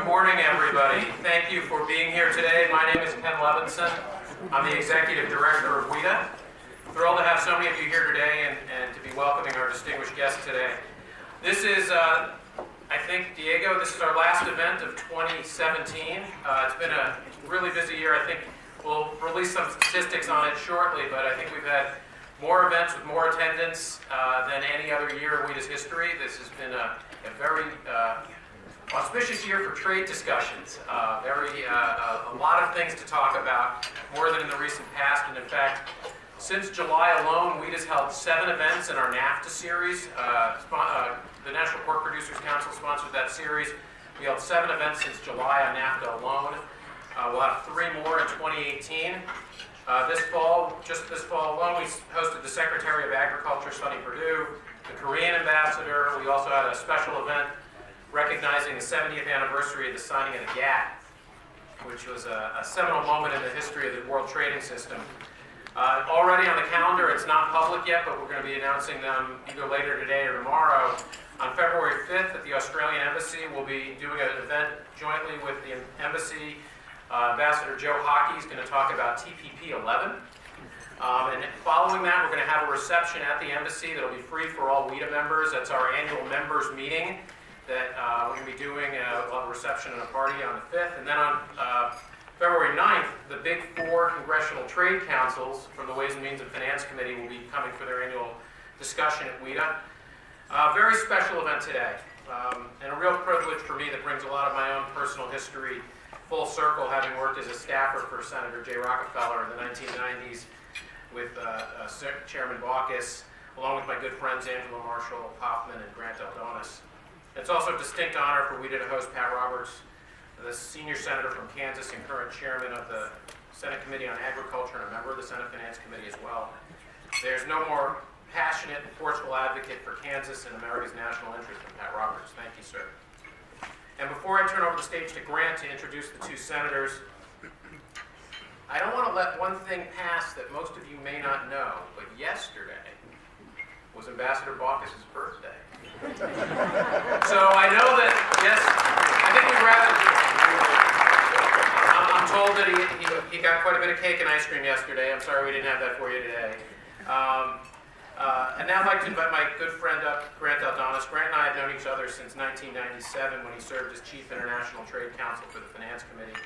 morning, everybody. Thank you for being here today. My name is Ken Levinson. I'm the Executive Director of WITA. Thrilled to have so many of you here today and to be welcoming our distinguished guests today. This is, I think, Diego, this is our last event of 2017. It's been a really busy year. I think we'll release some statistics on it shortly, but I think we've had more events with more attendance than any other year in WITA's history. This has been a very auspicious year for trade discussions. A lot of things to talk about, more than in the recent past. And in fact, since July alone, WITA's held 7 events in our NAFTA series. The National Pork Producers Council sponsored that series. We held 7 events since July on NAFTA alone. We'll have 3 more in 2018. Just this fall alone, we hosted the Secretary of Agriculture, Sonny Perdue, the Korean ambassador. We also had a special event recognizing the 70th anniversary of the signing of the GATT, which was a seminal moment in the history of the world trading system. Already on the calendar, it's not public yet, but we're going to be announcing them either later today or tomorrow. On February 5th at the Australian Embassy, we'll be doing an event jointly with the Embassy. Ambassador Joe Hockey is going to talk about TPP 11. And following that, we're going to have a reception at the Embassy that'll be free for all WITA members. That's our annual members meeting that we're going to be doing. We'll have a reception and a party on the 5th. And then on February 9th, the Big 4 Congressional Trade Councils from the Ways and Means and Finance Committee will be coming for their annual discussion at WITA. Very special event today, and a real privilege for me that brings a lot of my own personal history full circle, having worked as a staffer for Senator J. Rockefeller in the 1990s with Chairman Baucus, along with my good friends Angela Marshall Hoffman and Grant Aldonas. It's also a distinct honor for WITA to host Pat Roberts, the senior senator from Kansas and current chairman of the Senate Committee on Agriculture and a member of the Senate Finance Committee as well. There's no more passionate and forceful advocate for Kansas and America's national interest than Pat Roberts. Thank you, sir. And before I turn over the stage to Grant to introduce the 2 senators, I don't want to let one thing pass that most of you may not know, but yesterday was Ambassador Baucus' birthday. So I know that, yes, I think we'd rather, I'm told that he got quite a bit of cake and ice cream yesterday. I'm sorry we didn't have that for you today. And now I'd like to invite my good friend up, Grant Aldonas. Grant and I have known each other since 1997 when he served as Chief International Trade Counsel for the Finance Committee.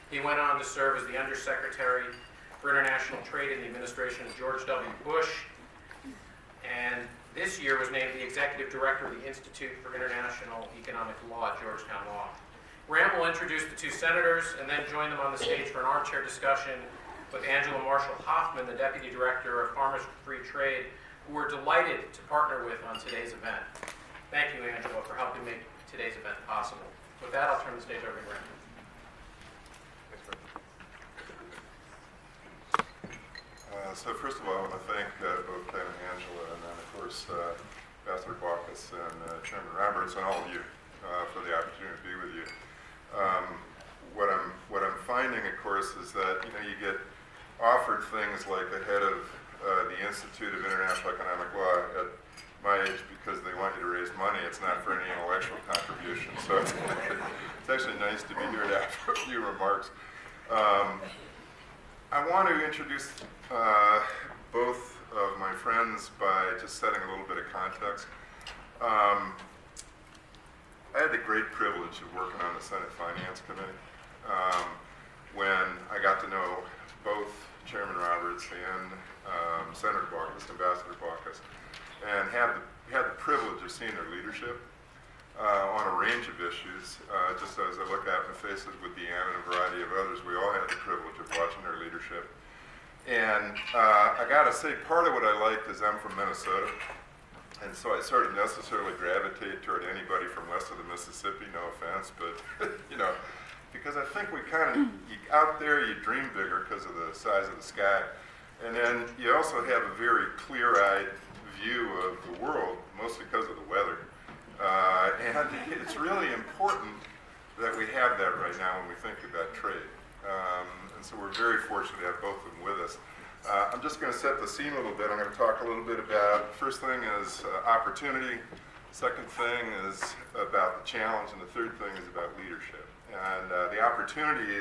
He went on to serve as the Undersecretary for International Trade in the administration of George W. Bush, and this year was named the Executive Director of the Institute for International Economic Law at Georgetown Law. Grant will introduce the 2 senators and then join them on the stage for an armchair discussion with Angela Marshall Hoffman, the Deputy Director of Farmers for Free Trade, who we're delighted to partner with on today's event. Thank you, Angela, for helping make today's event possible. With that, I'll turn the stage over to Grant. So first of all, I want to thank both Ken and Angela, and then of course Ambassador Baucus and Chairman Roberts, and all of you for the opportunity to be with you. What I'm finding, of course, is that you get offered things like the head of the Institute of International Economic Law at my age because they want you to raise money. It's not for any intellectual contribution. So it's actually nice to be here to have a few remarks. I want to introduce both of my friends by just setting a little bit of context. I had the great privilege of working on the Senate Finance Committee when I got to know both Chairman Roberts and Senator Baucus, Ambassador Baucus, and had the privilege of seeing their leadership on a range of issues. Just as I look at the faces with Deanne and a variety of others, we all had the privilege of watching their leadership. And I got to say, part of what I liked is I'm from Minnesota, and so I sort of necessarily gravitate toward anybody from west of the Mississippi, no offense, but because I think we kind of, out there you dream bigger because of the size of the sky, and then you also have a very clear-eyed view of the world, mostly because of the weather. And it's really important that we have that right now when we think about trade. And so we're very fortunate to have both of them with us. I'm just going to set the scene a little bit. I'm going to talk a little bit about, first thing is opportunity, second thing is about the challenge, and the third thing is about leadership. And And the opportunity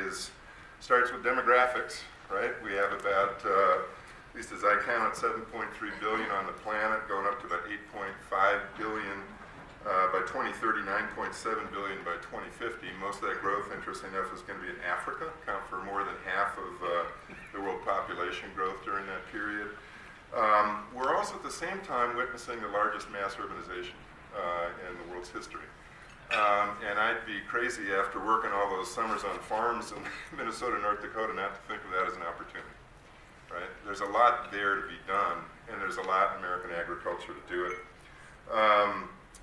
starts with demographics, right? We have about, at least as I count, 7.3 billion on the planet, going up to about 8.5 billion by 2030, 9.7 billion by 2050. Most of that growth, interesting enough, is going to be in Africa, account for more than half of the world population growth during that period. We're also at the same time witnessing the largest mass urbanization in the world's history. And I'd be crazy after working all those summers on farms in Minnesota and North Dakota not to think of that as an opportunity, right? There's a lot there to be done, and there's a lot in American agriculture to do it.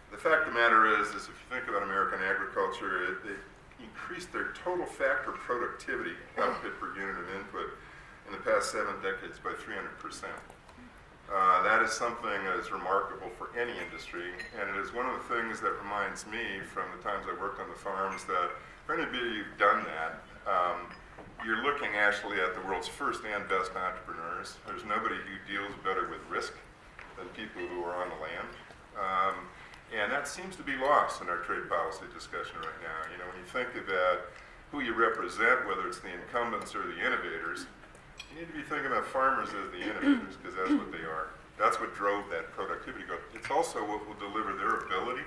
The fact of the matter is if you think about American agriculture, they increased their total factor productivity, output per unit of input, in the past 7 decades by 300%. That is something that is remarkable for any industry, and it is one of the things that reminds me from the times I worked on the farms that for any of you who've done that, you're looking actually at the world's first and best entrepreneurs. There's nobody who deals better with risk than people who are on the land. And that seems to be lost in our trade policy discussion right now. You know, when you think about who you represent, whether it's the incumbents or the innovators, you need to be thinking about farmers as the innovators, because that's what they are. That's what drove that productivity growth. It's also what will deliver their ability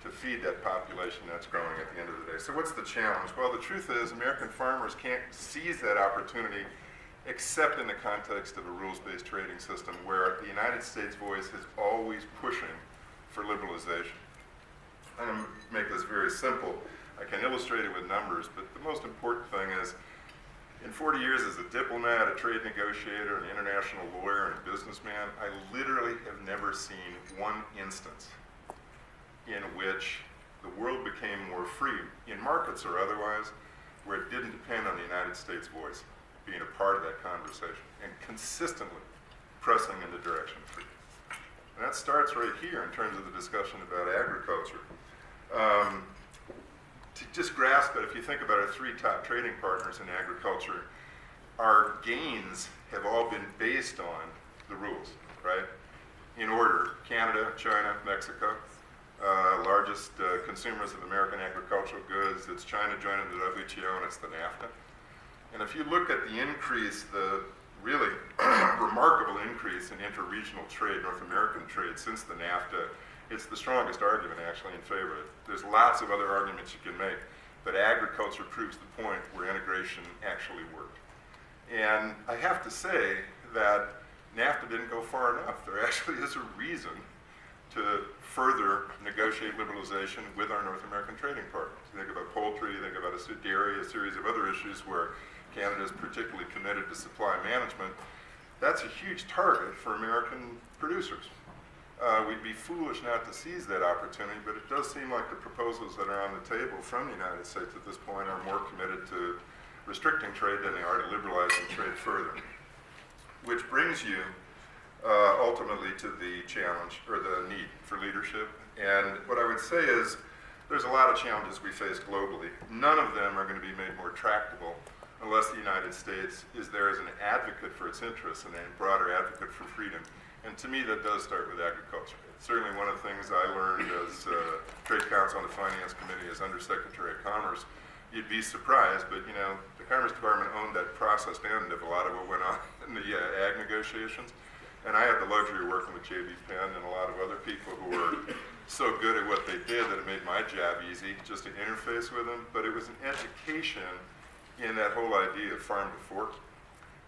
to feed that population that's growing at the end of the day. So what's the challenge? Well, the truth is American farmers can't seize that opportunity except in the context of a rules-based trading system where the United States voice is always pushing for liberalization. I'm going to make this very simple. I can illustrate it with numbers, but the most important thing is in 40 years as a diplomat, a trade negotiator, an international lawyer, and a businessman, I literally have never seen one instance in which the world became more free, in markets or otherwise, where it didn't depend on the United States voice being a part of that conversation and consistently pressing in the direction of freedom. And that starts right here in terms of the discussion about agriculture. To just grasp it, if you think about our 3 top trading partners in agriculture, our gains have all been based on the rules, right? In order: Canada, China, Mexico, largest consumers of American agricultural goods. It's China joining the WTO, and it's the NAFTA. And if you look at the increase, the really remarkable increase in interregional trade, North American trade, since the NAFTA, it's the strongest argument actually in favor of it. There's lots of other arguments you can make, but agriculture proves the point where integration actually worked. And I have to say that NAFTA didn't go far enough. There actually is a reason to further negotiate liberalization with our North American trading partners. You think about poultry, you think about dairy, a series of other issues where Canada is particularly committed to supply management. That's a huge target for American producers. We'd be foolish not to seize that opportunity, but it does seem like the proposals that are on the table from the United States at this point are more committed to restricting trade than they are to liberalizing trade further. Which brings you ultimately to the challenge, or the need for leadership. And what I would say is there's a lot of challenges we face globally. None of them are going to be made more tractable unless the United States is there as an advocate for its interests and a broader advocate for freedom. And to me, that does start with agriculture. It's certainly one of the things I learned as Trade Counsel on the Finance Committee as Undersecretary of Commerce. You'd be surprised, but you know, the Commerce Department owned that processed end of a lot of what went on in the ag negotiations. And I had the luxury of working with J.B. Penn and a lot of other people who were so good at what they did that it made my job easy just to interface with them. But it was an education in that whole idea of farm to fork,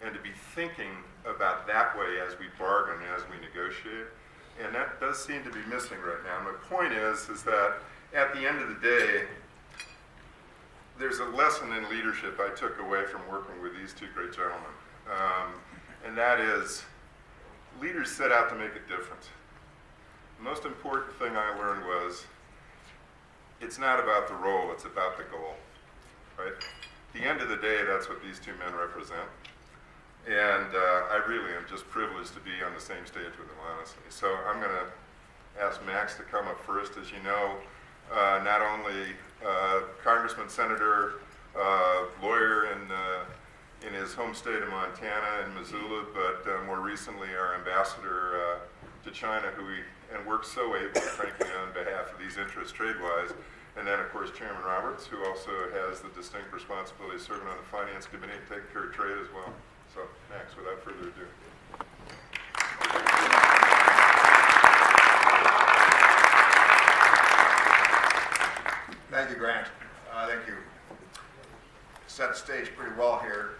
and to be thinking about that way as we bargain, as we negotiate. And that does seem to be missing right now. My point is that at the end of the day, there's a lesson in leadership I took away from working with these 2 great gentlemen. And that is, leaders set out to make a difference. The most important thing I learned was, it's not about the role, it's about the goal, right? At the end of the day, that's what these 2 men represent. And I really am just privileged to be on the same stage with them, honestly. So I'm going to ask Max to come up first. As you know, not only congressman, senator, lawyer in his home state of Montana and Missoula, but more recently our ambassador to China, and works so ably, frankly, on behalf of these interests trade-wise. And then, of course, Chairman Roberts, who also has the distinct responsibility of serving on the Finance Committee and taking care of trade as well. So, Max, without further ado. Thank you, Grant. Thank you. Set the stage pretty well here.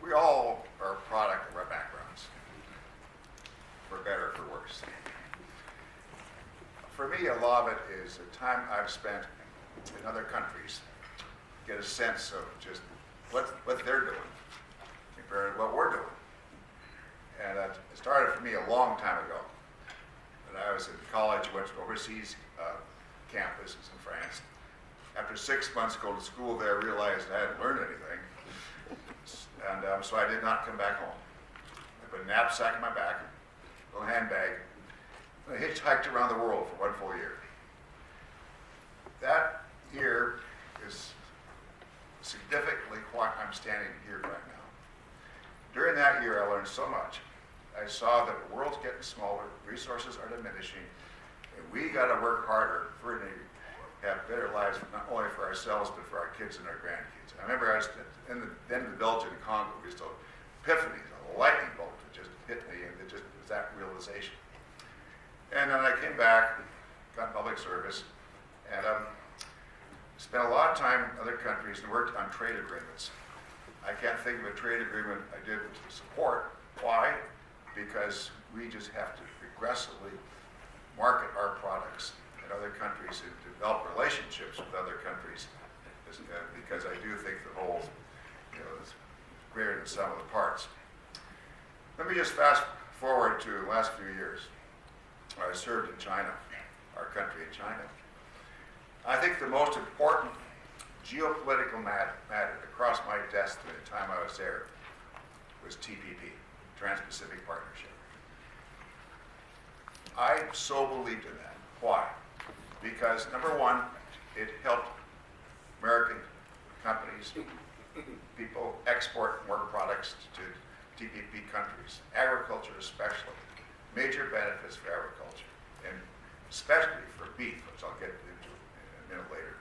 We all are a product of our backgrounds, for better or for worse. For me, a lot of it is the time I've spent in other countries, get a sense of just what they're doing compared to what we're doing. And it started for me a long time ago. When I was in college, went to overseas campus in France. After 6 months going to school there, I realized I hadn't learned anything. And so I did not come back home. I put a knapsack in my back, a little handbag, and I hitchhiked around the world for 1 full year. That year is significantly why I'm standing here right now. During that year, I learned so much. I saw that the world's getting smaller, resources are diminishing, and we got to work harder for to have better lives, not only for ourselves, but for our kids and our grandkids. I remember I was in the Belgian Congo, we just epiphany, a lightning bolt that just hit me, and it just was that realization. And then I came back, got public service, and spent a lot of time in other countries and worked on trade agreements. I can't think of a trade agreement I did to support. Why? Because we just have to aggressively market our products in other countries and develop relationships with other countries, because I do think the whole, is greater than some of the parts. Let me just fast forward to the last few years. I served in China, our country in China. I think the most important geopolitical matter across my desk at the time I was there was TPP, Trans-Pacific Partnership. I so believed in that. Why? Because number one, it helped American companies, people export more products to TPP countries, agriculture especially, major benefits for agriculture, and especially for beef, which I'll get into a minute later.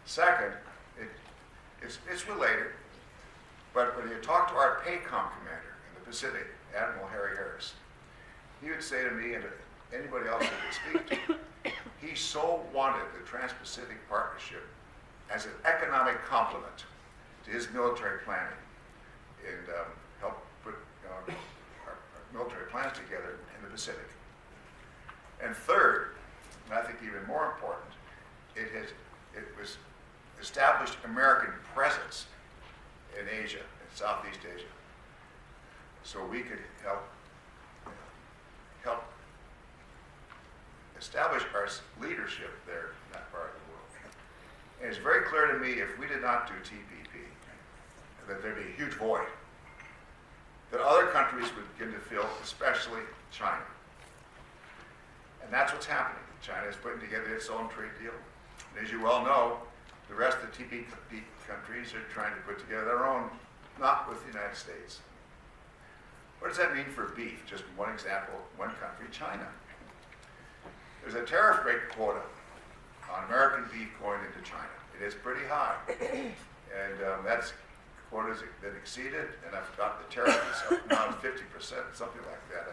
Second, it's related, but when you talk to our PACOM commander in the Pacific, Admiral Harry Harris, he would say to me and to anybody else that could speak to, he so wanted the Trans-Pacific Partnership as an economic complement to his military planning and help put our military plans together in the Pacific. And third, and I think even more important, it was established American presence in Asia, in Southeast Asia, so we could help establish our leadership there in that part of the world. And it's very clear to me, if we did not do TPP, that there'd be a huge void that other countries would begin to fill, especially China. And that's what's happening. China is putting together its own trade deal. And as you well know, the rest of the TPP countries are trying to put together their own, not with the United States. What does that mean for beef? Just one example, one country, China. There's a tariff rate quota on American beef going into China. It is pretty high. And that's quotas have been exceeded, and I've got the tariff is up now 50%, something like that.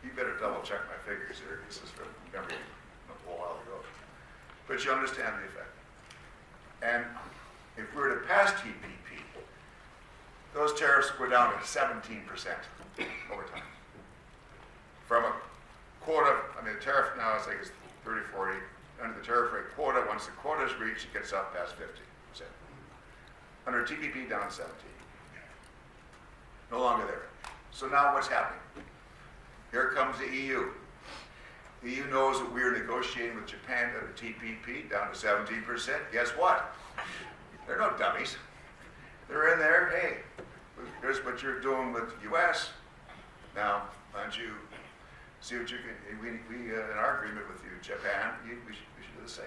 You better double check my figures here. This is from memory a little while ago. But you understand the effect. And if we were to pass TPP, those tariffs go down to 17% over time. From a quota, the tariff now I think is 30, 40. Under the tariff rate quota, once the quota is reached, it gets up past 50%. Under TPP, down to 17. No longer there. So now what's happening? Here comes the EU. The EU knows that we're negotiating with Japan under TPP down to 17%. Guess what? They're no dummies. They're in there, hey, here's what you're doing with the US. Now, why don't you see what you can, we in our agreement with you, Japan, we should do the same.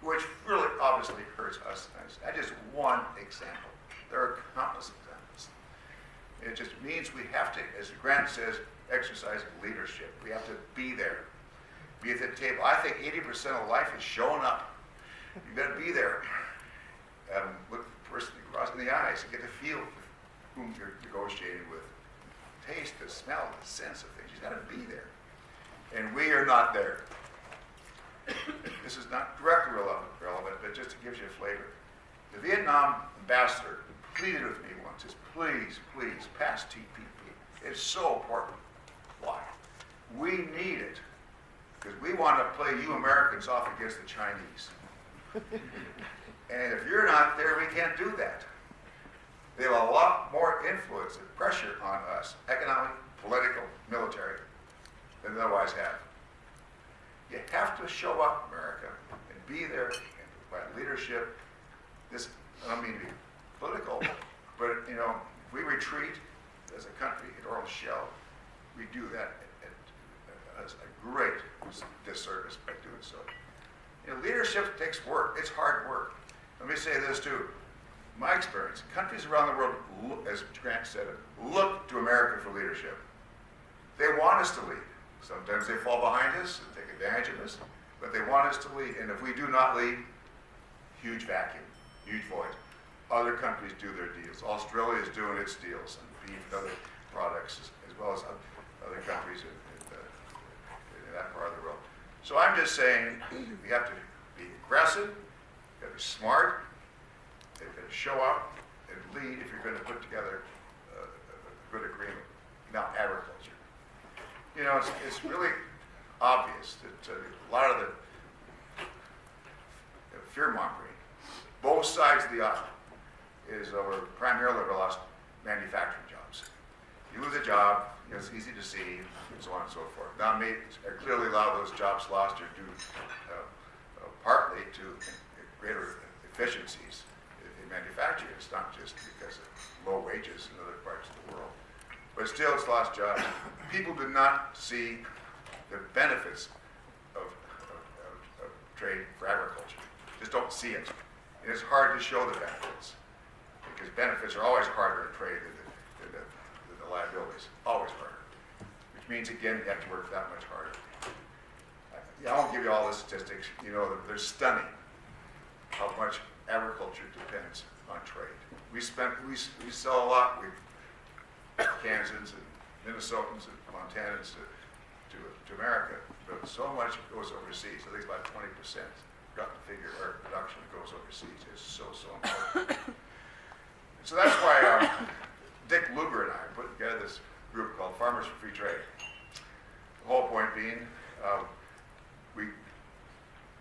Which really obviously hurts us. That's just one example. There are countless examples. It just means we have to, as Grant says, exercise leadership. We have to be there. be at the table. I think 80% of life is showing up. You got to be there. Look the person across in the eyes and get the feel of whom you're negotiating with. Taste the smell, the sense of things. You got to be there. And we are not there. This is not directly relevant, but just gives you a flavor. The Vietnam ambassador pleaded with me once, says, please, please, pass TPP. It's so important. Why? We need it because we want to play you Americans off against the Chinese. And if you're not there, we can't do that. They have a lot more influence and pressure on us, economic, political, military, than they otherwise have. You have to show up, America, and be there and provide leadership. This, I don't mean to be political, but if we retreat as a country at oral shell, we do that as a great disservice by doing so. Leadership takes work. It's hard work. Let me say this too. My experience, countries around the world, as Grant said, look to America for leadership. They want us to lead. Sometimes they fall behind us and take advantage of us, but they want us to lead. And if we do not lead, huge vacuum, huge void. Other countries do their deals. Australia is doing its deals on beef and other products, as well as other countries in that part of the world. So I'm just saying we have to be aggressive, you got to be smart, you got to show up and lead if you're going to put together a good agreement. Now, agriculture. It's really obvious that a lot of the fear-mongering, both sides of the aisle, is primarily over lost manufacturing jobs. You lose a job, it's easy to see, and so on and so forth. Now, clearly a lot of those jobs lost are due partly to greater efficiencies in manufacturing. It's not just because of low wages in other parts of the world. But still, it's lost jobs. People do not see the benefits of trade for agriculture. Just don't see it. And it's hard to show the benefits because benefits are always harder in trade than the liabilities. Always harder. Which means, again, you have to work that much harder. I won't give you all the statistics. They're stunning how much agriculture depends on trade. We sell a lot. Kansans and Minnesotans and Montanans to America, but so much goes overseas. I think about 20%. Got the figure our production goes overseas. It's so important. And so that's why Dick Lugar and I put together this group called Farmers for Free Trade. The whole point being, we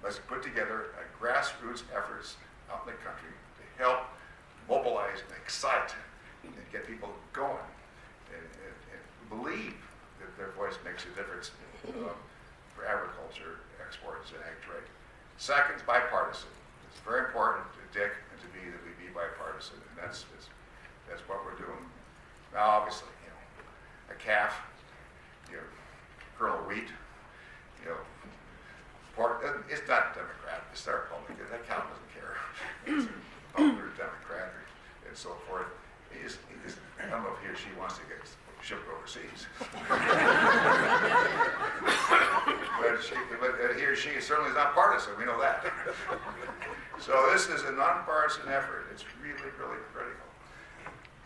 must put together a grassroots efforts out in the country to help mobilize and excite and get people going and believe that their voice makes a difference for agriculture, exports, and ag trade. Second is bipartisan. It's very important to Dick and to me that we be bipartisan, and that's what we're doing. Now, obviously, a calf, kernel of wheat, pork. It's not Democrat. It's our Republican. That cow doesn't care. It's a Republican or Democrat and so forth. I don't know if he or she wants to get shipped overseas. but he or she certainly is not partisan. We know that. So this is a nonpartisan effort. It's really, really critical.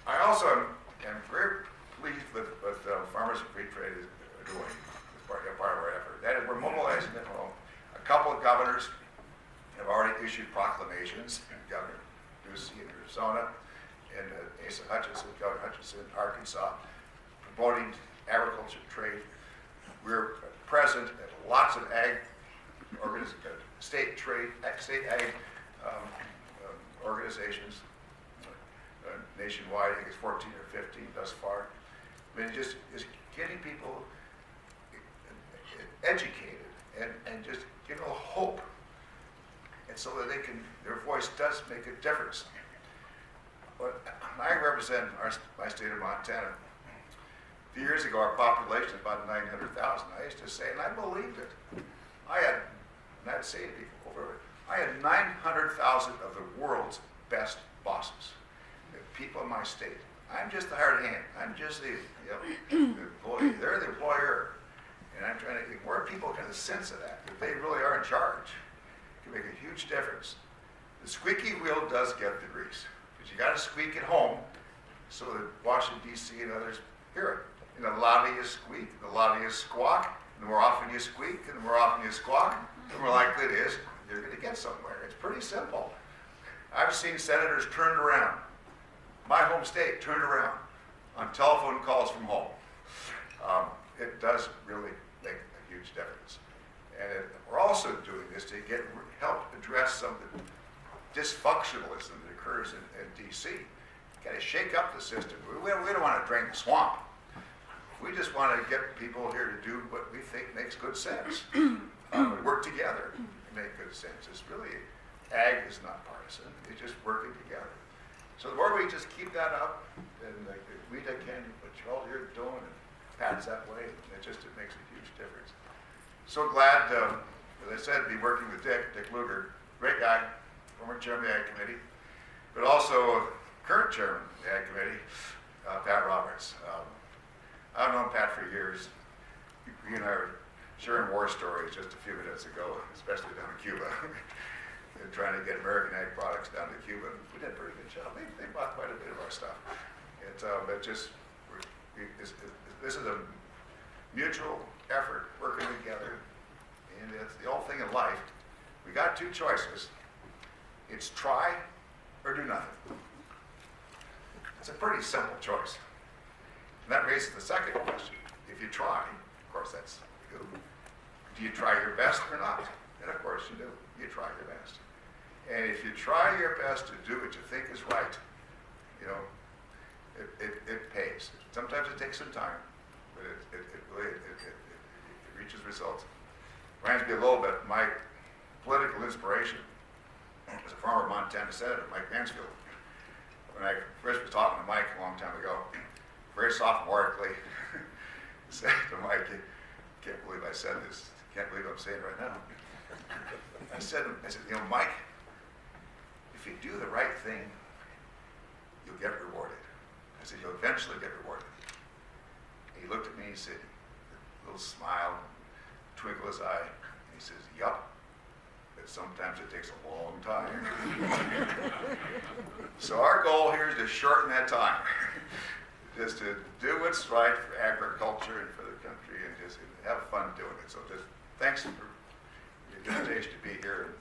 I also am very pleased with what Farmers for Free Trade is doing as part of our effort. That is, we're mobilizing at home. A couple of governors have already issued proclamations. Governor Ducey in Arizona and Asa Hutchinson, Governor Hutchinson in Arkansas, promoting agriculture trade. We're present at lots of state ag organizations nationwide. I think it's 14 or 15 thus far. I mean, just getting people educated and just give them hope, and so that their voice does make a difference. But I represent my state of Montana. A few years ago, our population was about 900,000. I used to say, and I believed it. And I'd say to people I had 900,000 of the world's best bosses, the people in my state. I'm just the hired hand. I'm just the employee. They're the employer. And I'm trying to get more people kind of sense of that they really are in charge. It can make a huge difference. The squeaky wheel does get the grease, because you got to squeak at home so that Washington, D.C. and others hear it. In the lobby you squeak, in the lobby you squawk, and the more often you squeak, and the more often you squawk, the more likely it is you're going to get somewhere. It's pretty simple. I've seen senators turned around, my home state turned around, on telephone calls from home. It does really make a huge difference. And we're also doing this to help address some of the dysfunctionalism that occurs in D.C. Got to shake up the system. We don't want to drain the swamp. We just want to get people here to do what we think makes good sense. Work together and make good sense. It's really, ag is not partisan. It's just working together. So the more we just keep that up, and like WITA can, what all you're doing, and Pat's that way, it makes a huge difference. So glad, as I said, to be working with Dick Lugar, great guy, former chairman of the Ag Committee, but also current chairman of the Ag Committee, Pat Roberts. I've known Pat for years. He and I were sharing war stories just a few minutes ago, especially down in Cuba, and trying to get American ag products down to Cuba. We did a pretty good job. They bought quite a bit of our stuff. This is a mutual effort, working together, and it's the old thing in life. We got two choices. It's try or do nothing. It's a pretty simple choice. And that raises the second question. If you try, of course that's good. Do you try your best or not? And of course you do. You try your best. And if you try your best to do what you think is right, you know, it pays. Sometimes it takes some time, but it really reaches results. Reminds me a little bit of my political inspiration as a former Montana Senator, Mike Mansfield. When I first was talking to Mike a long time ago, very sophomorically, said to Mike, can't believe I said this, can't believe I'm saying it right now. I said, you know, Mike, if you do the right thing, you'll get rewarded. I said, you'll eventually get rewarded. And he looked at me and he said, a little smile, twinkle his eye, and he says, yup, but sometimes it takes a long time. So our goal here is to shorten that time. Just to do what's right for agriculture and for the country, and just have fun doing it. So just thanks for your invitation to be here.